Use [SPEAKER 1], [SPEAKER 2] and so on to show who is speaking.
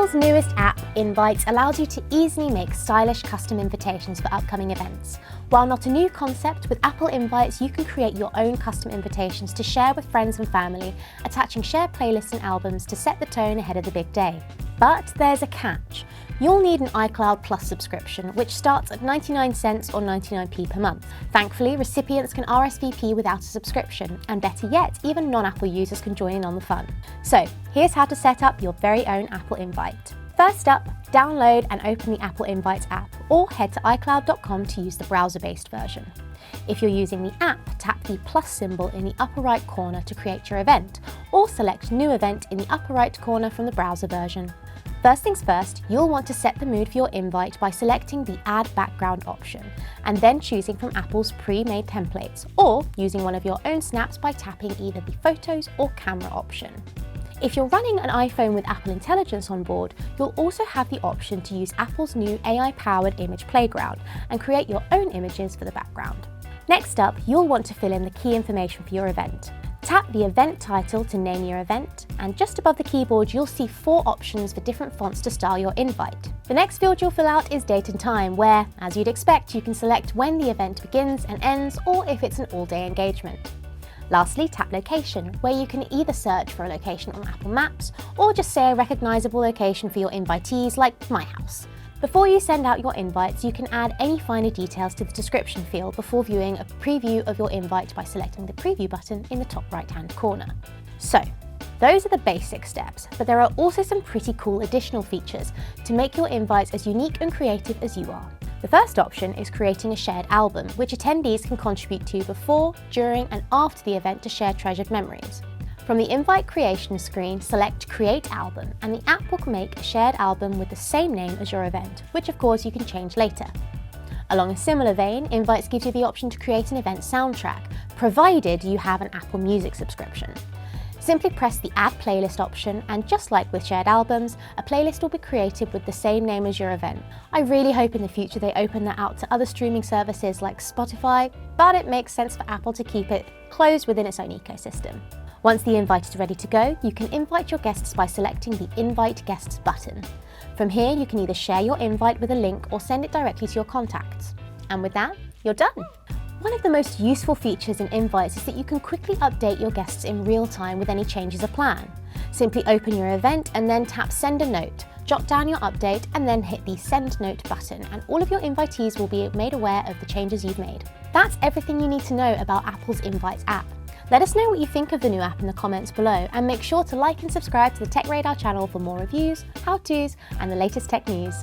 [SPEAKER 1] Apple's newest app, Invites, allows you to easily make stylish custom invitations for upcoming events. While not a new concept, with Apple Invites you can create your own custom invitations to share with friends and family, attaching shared playlists and albums to set the tone ahead of the big day. But there's a catch. You'll need an iCloud Plus subscription, which starts at 99 cents or 99p per month. Thankfully, recipients can RSVP without a subscription, and better yet, even non-Apple users can join in on the fun. So, here's how to set up your very own Apple Invite. First up, download and open the Apple Invites app, or head to iCloud.com to use the browser-based version. If you're using the app, tap the plus symbol in the upper right corner to create your event, or select New Event in the upper right corner from the browser version. First things first, you'll want to set the mood for your invite by selecting the Add Background option, and then choosing from Apple's pre-made templates, or using one of your own snaps by tapping either the Photos or Camera option. If you're running an iPhone with Apple Intelligence on board, you'll also have the option to use Apple's new AI-powered image playground and create your own images for the background. Next up, you'll want to fill in the key information for your event. Tap the event title to name your event, and just above the keyboard you'll see 4 options for different fonts to style your invite. The next field you'll fill out is date and time, where, as you'd expect, you can select when the event begins and ends, or if it's an all-day engagement. Lastly, tap location, where you can either search for a location on Apple Maps, or just say a recognisable location for your invitees, like my house. Before you send out your invites, you can add any finer details to the description field before viewing a preview of your invite by selecting the preview button in the top right-hand corner. So, those are the basic steps, but there are also some pretty cool additional features to make your invites as unique and creative as you are. The first option is creating a shared album, which attendees can contribute to before, during, and after the event to share treasured memories. From the invite creation screen, select Create Album, and the app will make a shared album with the same name as your event, which of course you can change later. Along a similar vein, Invites gives you the option to create an event soundtrack, provided you have an Apple Music subscription. Simply press the Add Playlist option, and just like with shared albums, a playlist will be created with the same name as your event. I really hope in the future they open that out to other streaming services like Spotify, but it makes sense for Apple to keep it closed within its own ecosystem. Once the invite is ready to go, you can invite your guests by selecting the Invite Guests button. From here, you can either share your invite with a link or send it directly to your contacts. And with that, you're done. One of the most useful features in Invites is that you can quickly update your guests in real time with any changes of plan. Simply open your event and then tap Send a Note, jot down your update, and then hit the Send Note button, and all of your invitees will be made aware of the changes you've made. That's everything you need to know about Apple's Invites app. Let us know what you think of the new app in the comments below, and make sure to like and subscribe to the TechRadar channel for more reviews, how-tos, and the latest tech news.